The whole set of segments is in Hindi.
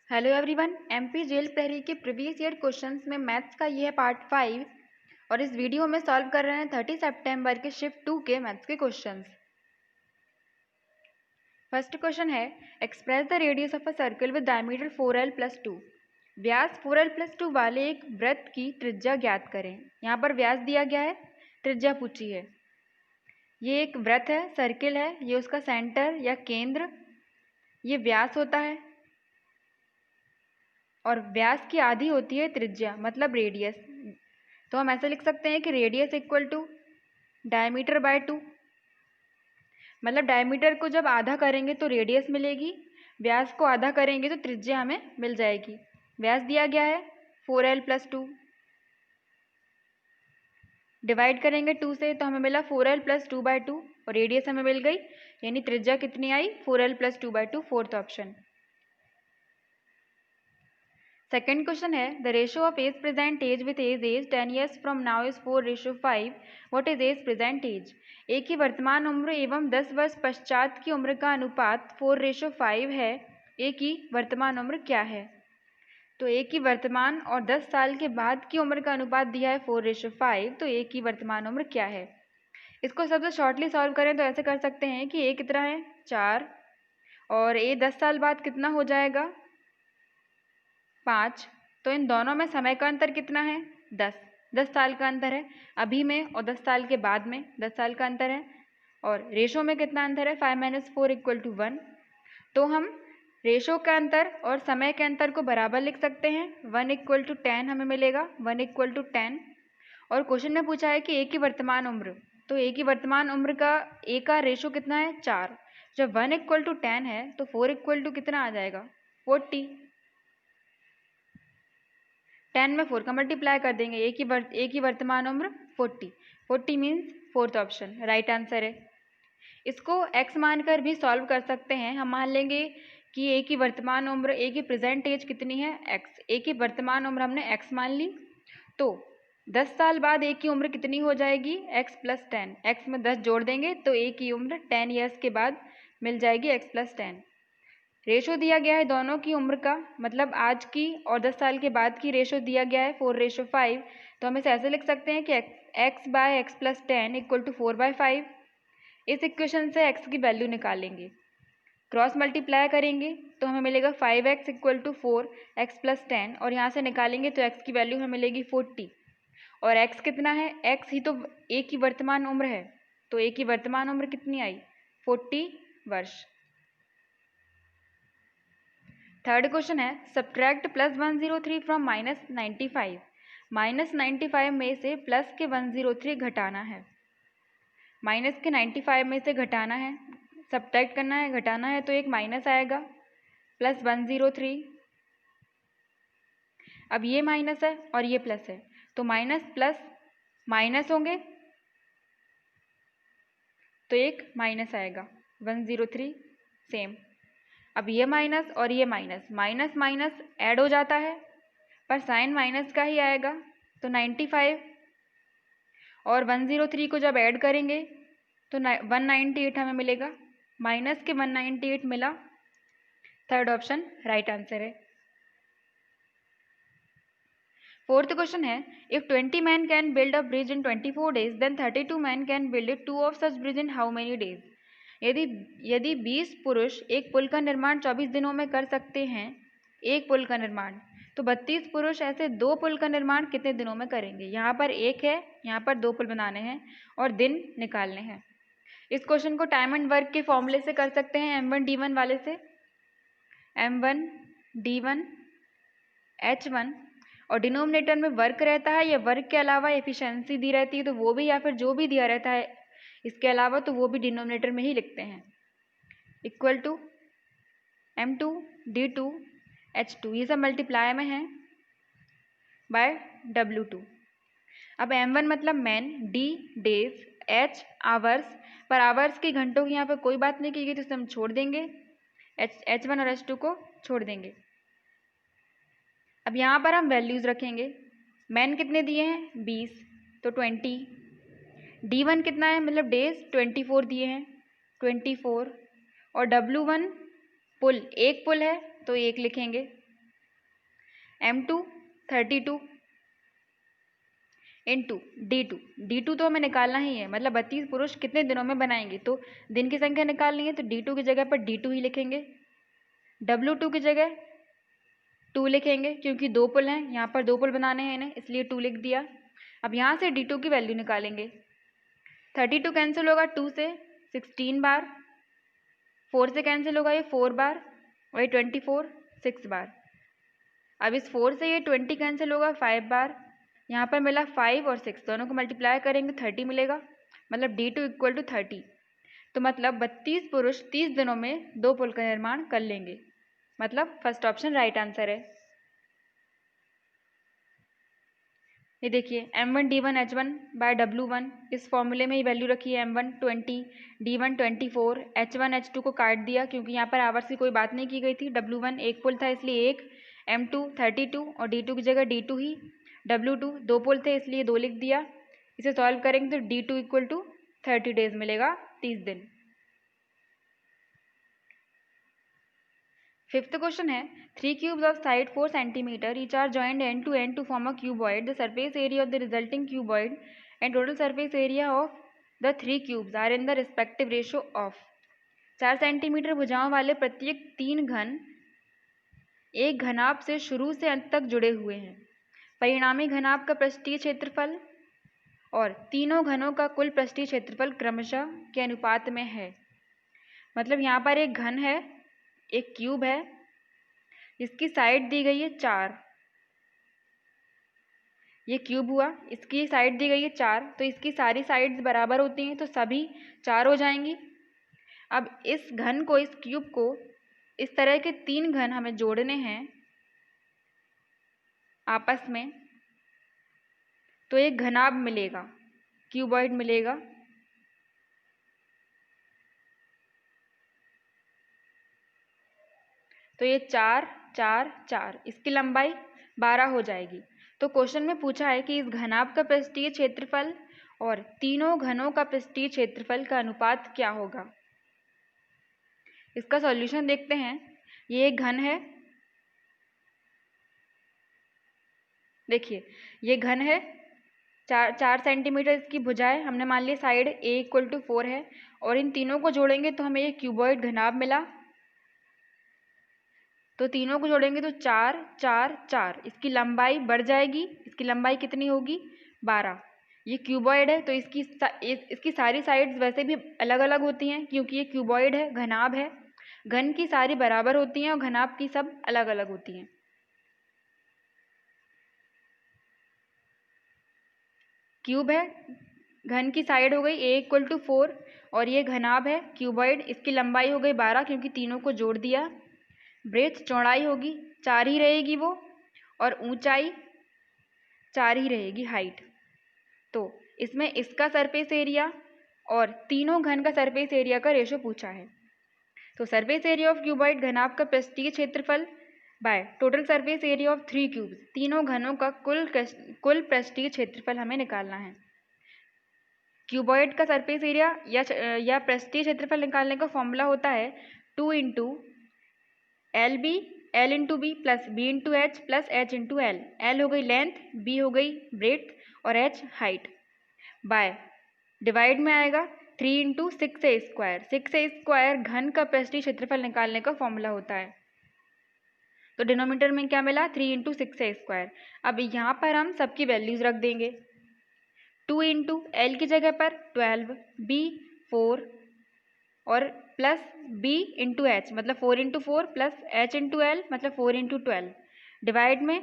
हेलो एवरीवन, एमपी जेल प्रहरी के प्रीवियस ईयर क्वेश्चंस में मैथ्स का ये है पार्ट 5 और इस वीडियो में सॉल्व कर रहे हैं 30 सितंबर के शिफ्ट 2 के मैथ्स के क्वेश्चंस। फर्स्ट क्वेश्चन है express the radius of a circle with diameter 4l+2। Vyas 4l+2 वाले एक वृत्त की त्रिज्या ज्ञात करें। यहाँ पर व्यास दिया गया है, त्रिज्या पूछी है। ये एक वृत्त है, सर्किल है, ये उसका सेंटर या केंद्र, ये व्यास होता है और व्यास की आधी होती है त्रिज्या मतलब रेडियस। तो हम ऐसे लिख सकते हैं कि radius equal to diameter by 2। मतलब डायमीटर को जब आधा करेंगे तो रेडियस मिलेगी, व्यास को आधा करेंगे तो त्रिज्या हमें मिल जाएगी। व्यास दिया गया है 4l+2, डिवाइड करेंगे 2 से तो हमें मिला 4l+2/2 और रेडियस हमें मिल गई, यानी त्रिज्या कितनी आई 4l+2/2, fourth option. Second question है the ratio of age present age with age 10 years from now is 4:5। What is age present age? A की वर्तमान उम्र एवं 10 वर्ष पश्चात की उम्र का अनुपात 4:5 है। ए की वर्तमान उम्र क्या है? तो ए की वर्तमान और 10 साल के बाद की उम्र का अनुपात दिया है 4:5, तो ए की वर्तमान उम्र क्या है? इसको सबसे शॉर्टली सॉल्व करें तो ऐसे कर सकते हैं कि ए कितना है 4 और ए 10 साल बाद कितना हो जाएगा 5। तो इन दोनों में समय का अंतर कितना है 10 साल का अंतर है अभी में, और 10 साल के बाद में 10 साल का अंतर है। और रेशो में कितना अंतर है 5 - 4 = 1। तो हम रेशो का अंतर और समय के अंतर को बराबर लिख सकते हैं। 1 = 10 हमें मिलेगा, 1 = 10। और क्वेश्चन में पूछा है कि ए की वर्तमान उम्र, तो ए की वर्तमान उम्र का ए का रेशो कितना है 4। जब 1 = 10 है तो 4 = कितना आ जाएगा 40। 10 में 4 का मल्टीप्लाई कर देंगे, ए की वर्तमान उम्र 40 means fourth option right answer है। इसको x मानकर भी सॉल्व कर सकते हैं। हम मान लेंगे कि ए की वर्तमान उम्र, ए की प्रेजेंट एज कितनी है x, ए की वर्तमान उम्र हमने x मान ली, तो 10 साल बाद ए की उम्र कितनी हो जाएगी x + 10। x में 10 जोड़ देंगे तो ए की उम्र 10 ईयर्स के बाद मिल जाएगी x + 10। रेशो दिया गया है दोनों की उम्र का, मतलब आज की और 10 साल के बाद की रेशो दिया गया है 4:5। तो हम इसे ऐसे लिख सकते हैं कि x/x + 10 = 4/5। इस इक्वेशन से x की वैल्यू निकालेंगे, क्रॉस मल्टीप्लाई करेंगे तो हमें मिलेगा 5x = 4x + 10 और यहाँ से निकालेंगे तो x की वैल्यू हमें मिलेगी 40। और x कितना है, x ही तो a की वर्तमान उम्र है, तो a की वर्तमान उम्र कितनी आई 40 वर्ष। थर्ड क्वेश्चन है सब्ट्रैक्ट +103 फ्रॉम -95। -95 में से प्लस के 103 घटाना है, माइनस के 95 में से घटाना है, सब्ट्रैक्ट करना है, घटाना है, तो एक माइनस आएगा +103। अब ये माइनस है और ये प्लस है, तो माइनस प्लस माइनस होंगे तो एक माइनस आएगा 103 सेम। अब ये माइनस और ये माइनस, माइनस माइनस ऐड हो जाता है पर साइन माइनस का ही आएगा, तो 95 और 103 को जब ऐड करेंगे तो 198 हमें मिलेगा, माइनस के 198 मिला, थर्ड ऑप्शन राइट आंसर है। फोर्थ क्वेश्चन है if 20 man can build a bridge in 24 days then 32 man can build it 2 of such bridge in how many days. यदि 20 पुरुष एक पुल का निर्माण 24 दिनों में कर सकते हैं, एक पुल का निर्माण, तो 32 पुरुष ऐसे 2 पुल का निर्माण कितने दिनों में करेंगे। यहाँ पर एक है, यहाँ पर 2 पुल बनाने हैं और दिन निकालने हैं। इस क्वेश्चन को टाइम एंड वर्क के फॉर्मूले से कर सकते हैं, m1d1 वाले से, m1d1 h1, और डिनोमिनेटर में वर्क रहता है या वर्क के अलावा एफिशिएंसी दी रहती है तो वो भी, या फिर जो भी दिया रहता है इसके अलावा तो वो भी डिनोमिनेटर में ही लिखते हैं, इक्वल टू m2d2 h2, ये सब मल्टीप्लाई में है बाय w2। अब m1 मतलब man, d days, h hours, पर आवर्स की घंटों की यहाँ पर कोई बात नहीं की गई तो इसे हम छोड़ देंगे, h1 और h2 को छोड़ देंगे। अब यहाँ पर हम वैल्यूज़ रखेंगे, मैन कितने दिए हैं 20 तो 20, d1 कितना है मतलब डेज 24 दिए हैं 24, और w1 पुल, एक पुल है तो एक लिखेंगे, M2 32 इंटू D2 तो हमें निकालना ही है, मतलब 32 पुरुष कितने दिनों में बनाएंगे, तो दिन की संख्या निकालनी है तो D2 की जगह पर D2 ही लिखेंगे। W2 की जगह 2 लिखेंगे क्योंकि 2 पुल हैं, यहाँ पर 2 पुल बनाने हैं इन्हें, इसलिए 2 लिख दिया। अब यहाँ से D2 की वैल्यू निकालेंगे। 32 कैंसिल होगा 2 से 16 बार, 4 से कैंसिल होगा ये 4 बार, वही 24 6 बार। अब इस 4 से ये 20 कैंसिल होगा 5 बार, यहाँ पर मिला 5 और 6 दोनों को मल्टीप्लाई करेंगे 30 मिलेगा, मतलब D2 इक्वल टू 30। तो मतलब 32 पुरुष 30 दिनों में 2 पुल का निर्माण कर लेंगे, मतलब फर्स्ट ऑप्शन राइट आंसर है। ये देखिए M1 D1 H1 bye W1, इस फॉर्मूले में ही वैल्यू रखी है, M1 20 D1 24, H1 H2 को काट दिया क्योंकि यहाँ पर आवर्स की कोई बात नहीं की गई थी, W1 एक पुल था इसलिए 1, M2 32 और D2 की जगह D2 ही, W2 2 पुल थे इसलिए 2 लिख दिया। इसे सॉल्व करेंगे तो D2 इक्वल टू 30 डेज मिलेगा, 30 दिन। फिफ्थ क्वेश्चन है 3 cubes of side 4 cm each are joined end to end to form a cuboid. The surface area of the resulting cuboid and total surface area of the 3 cubes are in the respective ratio of 4 centimetre भुजाओं वाले प्रत्येक 3 घन एक घनाभ से शुरू से अंत तक जुड़े हुए हैं। परिणामी घनाभ का पृष्ठीय क्षेत्रफल और तीनों घनों का कुल पृष्ठीय क्षेत्रफल क्रमशः के अनुपात में है। मतलब यहाँ पर एक घन है, एक क्यूब है, इसकी साइड दी गई है 4, ये क्यूब हुआ, इसकी साइड दी गई है 4, तो इसकी सारी साइड्स बराबर होती हैं तो सभी 4 हो जाएंगी। अब इस घन को, इस क्यूब को, इस तरह के 3 घन हमें जोड़ने हैं आपस में, तो एक घनाभ मिलेगा, क्यूबॉइड मिलेगा। तो ये 4 4 4, इसकी लंबाई 12 हो जाएगी। तो क्वेश्चन में पूछा है कि इस घनाभ का पृष्ठीय क्षेत्रफल और तीनों घनों का पृष्ठीय क्षेत्रफल का अनुपात क्या होगा। इसका सॉल्यूशन देखते हैं। ये एक घन है, देखिए ये घन है, 4 सेंटीमीटर इसकी भुजाएं, हमने मान लिया साइड A इक्वल टू 4 है, और इन तीनों को जोड़ेंगे तो हमें ये क्यूबॉइड घनाभ मिला। तो तीनों को जोड़ेंगे तो 4 4 4, इसकी लंबाई बढ़ जाएगी, इसकी लंबाई कितनी होगी 12। ये क्यूबॉइड है तो इसकी सारी साइड्स वैसे भी अलग अलग होती हैं क्योंकि ये क्यूबॉइड है, घनाभ है, घन की सारी बराबर होती हैं और घनाभ की सब अलग अलग होती हैं। क्यूब है, घन की साइड हो गई A इक्वल टू 4 और ये घनाभ है क्यूबॉइड, इसकी लंबाई हो गई 12 क्योंकि तीनों को जोड़ दिया। ब्रेथ चौड़ाई होगी 4 ही रहेगी वो, और ऊंचाई 4 ही रहेगी, हाइट। तो इसमें इसका सरफेस एरिया और तीनों घन का सरफेस एरिया का रेशो पूछा है। तो सरफेस एरिया ऑफ क्यूबॉइड घनाभ का पृष्ठीय क्षेत्रफल by total surface area of 3 cubes, तीनों घनों का कुल पृष्ठीय क्षेत्रफल हमें निकालना है। क्यूबॉइड का सरफेस एरिया या पृष्ठीय क्षेत्रफल निकालने का फॉर्मूला होता है 2 into LB L into B plus B into H plus H into L। L हो गई लेंथ, B हो गई ब्रेथ और H हाइट, बाय डिवाइड में आएगा 3 into 6A square. 6A square घन का पृष्ठीय क्षेत्रफल निकालने का फॉर्मूला होता है। तो डिनोमिनेटर में क्या मिला 3 इंटू 6A स्क्वायर। अब यहाँ पर हम सबकी वैल्यूज रख देंगे। 2 इंटू L की जगह पर 12, B 4 और प्लस B इंटू एच मतलब 4 into 4 plus H into L मतलब 4 इंटू 12, डिवाइड में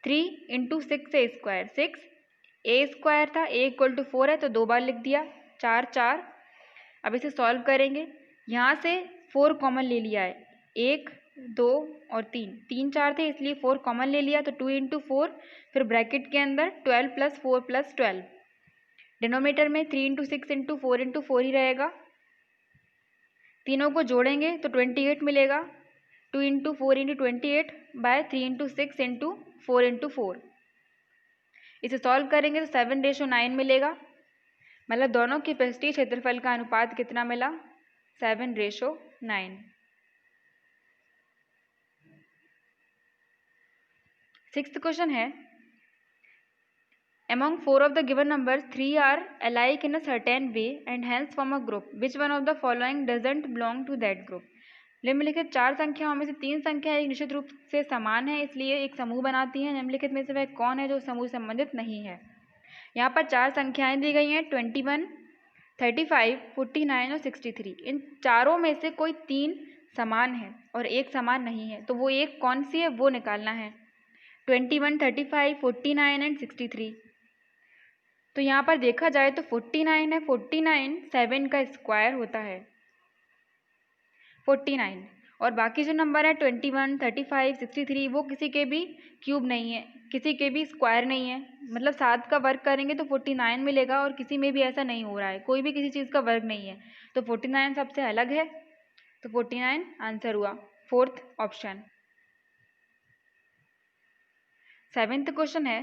3 into 6A square. 6A square था, A इक्वल टू 4 है तो 2 बार लिख दिया, 4 4। अब इसे सॉल्व करेंगे, यहाँ से 4 कॉमन ले लिया है, 1 2 और 3 4 थे इसलिए 4 कॉमन ले लिया, तो 2 इंटू 4, फिर ब्रैकेट के अंदर 12 प्लस 4 प्लस 12, डिनोमिनेटर में 3 इंटू 6 इंटू 4 इंटू 4 ही रहेगा। तीनों को जोड़ेंगे तो 28 मिलेगा, 2 into 4 into 28 by 3 into 6 into 4 into 4। इसे सॉल्व करेंगे तो 7:9 मिलेगा, मतलब दोनों के पृष्ठीय क्षेत्रफल का अनुपात कितना मिला 7:9। सिक्स्थ क्वेश्चन है, among 4 of the given numbers 3 are alike in a certain way and hence form a group, which one of the following doesn't belong to that group? निम्नलिखित 4 संख्याओं में से 3 संख्याएं निश्चित रूप से समान है, इसलिए एक समूह बनाती हैं। निम्नलिखित में से वह कौन है जो समूह संबंधित नहीं है? यहाँ पर 4 संख्याएं दी गई हैं, 21, 35, 49 और 63। इन चारों में से कोई 3 समान है और एक समान नहीं है, तो वो एक कौन सी है वो निकालना है। 21, 35, 49 एंड 63। तो यहाँ पर देखा जाए तो 49 है, 49 7 का स्क्वायर होता है 49, और बाकी जो नंबर है 21, 35, 63 वो किसी के भी क्यूब नहीं है, किसी के भी स्क्वायर नहीं है। मतलब 7 का वर्ग करेंगे तो 49 मिलेगा, और किसी में भी ऐसा नहीं हो रहा है, कोई भी किसी चीज़ का वर्ग नहीं है, तो 49 सबसे अलग है, तो 49 आंसर हुआ, फोर्थ ऑप्शन। सेवेंथ क्वेश्चन है,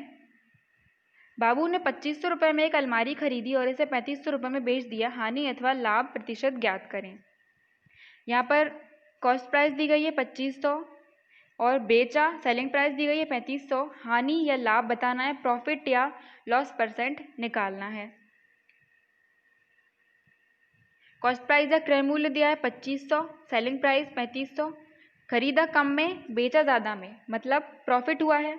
बाबू ने 2500 रुपये में एक अलमारी खरीदी और इसे 3500 रुपये में बेच दिया, हानि अथवा लाभ प्रतिशत ज्ञात करें। यहाँ पर कॉस्ट प्राइस दी गई है 2500 और बेचा, सेलिंग प्राइस दी गई है 3500, हानि या लाभ बताना है, प्रॉफिट या लॉस परसेंट निकालना है। कॉस्ट प्राइस या क्रय मूल्य दिया है 2500, सेलिंग प्राइस 3500, खरीदा कम में बेचा ज़्यादा में, मतलब प्रॉफिट हुआ है,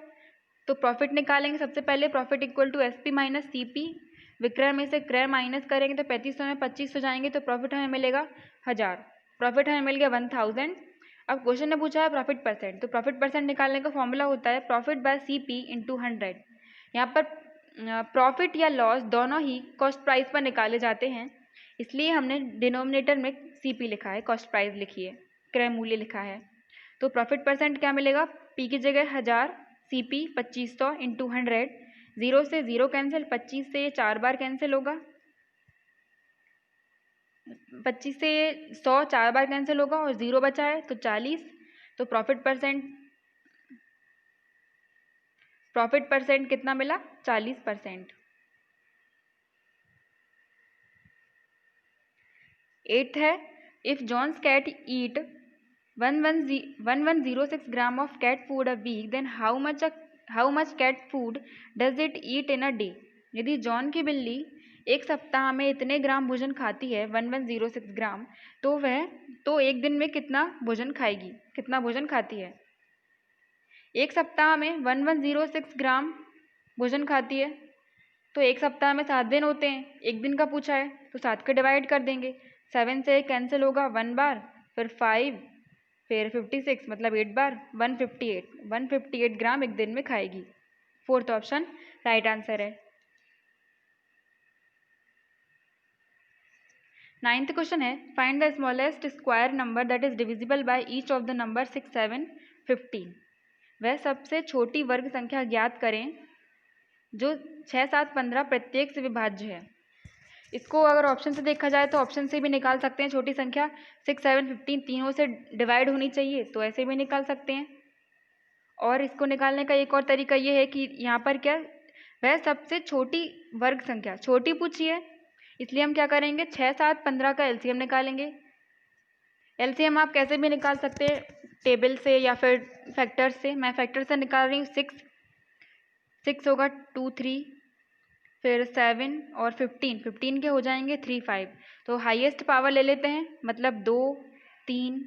तो प्रॉफिट निकालेंगे। सबसे पहले profit equal to SP minus CP, विक्रय में से क्रय माइनस करेंगे तो 3500 में 2500 जाएंगे, तो प्रॉफिट हमें मिलेगा 1000, प्रॉफिट हमें मिल गया 1000। अब क्वेश्चन ने पूछा है प्रॉफिट परसेंट, तो प्रॉफिट परसेंट निकालने का फॉर्मूला होता है प्रॉफिट बाय सीपी इंटू 100। यहाँ पर प्रॉफिट या लॉस दोनों ही कॉस्ट प्राइस पर निकाले जाते हैं, इसलिए हमने डिनोमिनेटर में सीपी लिखा है, कॉस्ट प्राइस लिखी है, क्रय मूल्य लिखा है। तो प्रॉफिट परसेंट क्या मिलेगा, पी की जगह 1000, सीपी 2500 इंटू 100, 0 से 0 कैंसिल, 25 से 4 बार कैंसिल होगा, 25 से 100 4 बार कैंसिल होगा और 0 बचा है तो 40, तो प्रॉफिट परसेंट कितना मिला, 40%। 8th है, if John's cat eat 1106 gram of cat food a week, then how much cat food does it eat in a day. यदि जॉन की बिल्ली एक सप्ताह में इतने ग्राम भोजन खाती है 1106 ग्राम, तो एक दिन में कितना भोजन खाएगी, कितना भोजन खाती है। एक सप्ताह में 1106 ग्राम भोजन खाती है, तो एक सप्ताह में 7 दिन होते हैं, एक दिन का पूछा है तो 7 के डिवाइड कर देंगे, 7 से कैंसिल होगा 1 बार, फिर 5, फिर 56, मतलब 8 बार, 158 ग्राम एक दिन में खाएगी। फोर्थ ऑप्शन राइट आंसर है। 9th क्वेश्चन है, find the smallest square number that is divisible by each of the number 6, 7, 15। वह सबसे छोटी वर्ग संख्या ज्ञात करें जो 6, 7, 15 प्रत्येक से विभाज्य है। इसको अगर ऑप्शन से देखा जाए तो ऑप्शन से भी निकाल सकते हैं, छोटी संख्या 6, 7, 15 तीनों से डिवाइड होनी चाहिए, तो ऐसे भी निकाल सकते हैं। और इसको निकालने का एक और तरीका ये है कि यहाँ पर क्या, वह सबसे छोटी वर्ग संख्या, छोटी पूछी है, इसलिए हम क्या करेंगे, 6, 7, 15 का एलसीएम निकालेंगे। एलसीएम आप कैसे भी निकाल सकते हैं, टेबल से या फिर फैक्टर से। मैं फैक्टर से निकाल रही हूँ, 6 होगा 2, 3, फिर 7 और 15 के हो जाएंगे 3, 5, तो हाईएस्ट पावर ले लेते हैं, मतलब 2, 3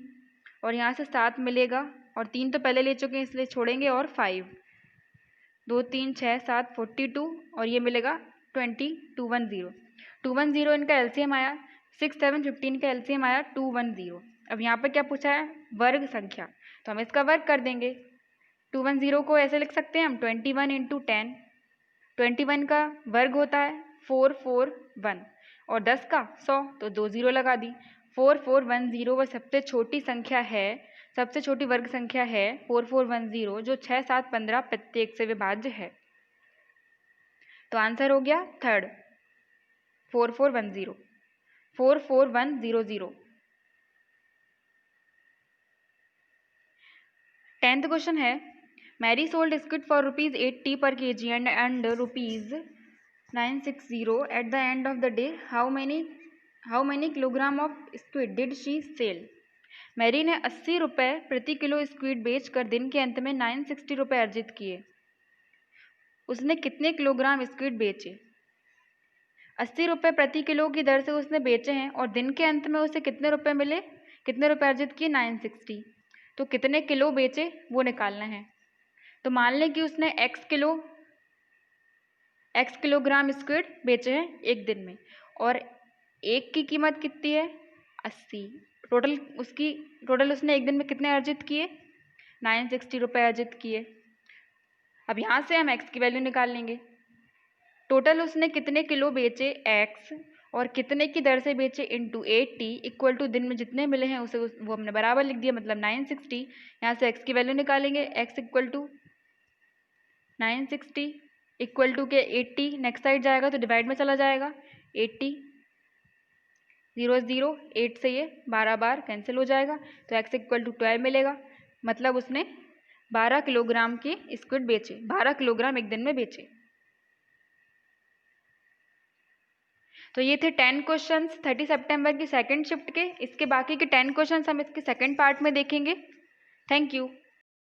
और यहाँ से 7 मिलेगा, और 3 तो पहले ले चुके हैं इसलिए छोड़ेंगे, और 5, 2, 3, 6, 7, 42 और ये मिलेगा 20, 210 इनका एलसीएम आया, 6, 7, 15 का एलसीएम आया 210। अब यहाँ पर क्या पूछा है, वर्ग संख्या, तो हम इसका वर्ग कर देंगे। 210 को ऐसे लिख सकते हैं हम, 21 इंटू 10, 21 का वर्ग होता है 441 और 10 का 100, तो 2 0 लगा दी। 4410 वह सबसे छोटी संख्या है, सबसे छोटी वर्ग संख्या है 4410 जो 6, 7, 15 प्रत्येक से विभाज्य है। तो आंसर हो गया थर्ड, 4410, 44100। 10th क्वेश्चन है, Mary sold squid for ₹80 per kg and ₹960 at the end of the day. How many kilogram of squid did she sell? Mary ने 80 रुपये प्रति किलो स्क्विड बेचकर दिन के अंत में 960 रुपये अर्जित किए। उसने कितने किलोग्राम स्क्विड बेचे? 80 रुपये प्रति किलो की दर से उसने बेचे हैं और दिन के अंत में उसे कितने रुपए मिले, कितने रुपए अर्जित किए? 960। तो कितने किलो बेचे वो निकालना है। तो मान लें कि उसने x किलोग्राम स्क्विड बेचे हैं एक दिन में और एक की कीमत कितनी है? 80। टोटल उसने एक दिन में कितने अर्जित किए? 960 रुपये अर्जित किए। अब यहाँ से हम x की वैल्यू निकाल लेंगे। टोटल उसने कितने किलो बेचे x और कितने की दर से बेचे इंटू 80 इक्वल टू दिन में जितने मिले हैं उसे वो हमने बराबर लिख दिया, मतलब 960। यहाँ से x की वैल्यू निकालेंगे, x equal to 960 equal to के 80, नेक्स्ट साइड जाएगा तो डिवाइड में चला जाएगा। 80 0 0 8 से ये 12 बार कैंसिल हो जाएगा तो x इक्वल टू 12 मिलेगा। मतलब उसने 12 किलोग्राम के स्क्विड बेचे, 12 किलोग्राम एक दिन में बेचे। तो ये थे 10 क्वेश्चंस 30 सितंबर की सेकंड शिफ्ट के। इसके बाकी के 10 क्वेश्चंस हम इसके सेकंड पार्ट में देखेंगे। Thank you.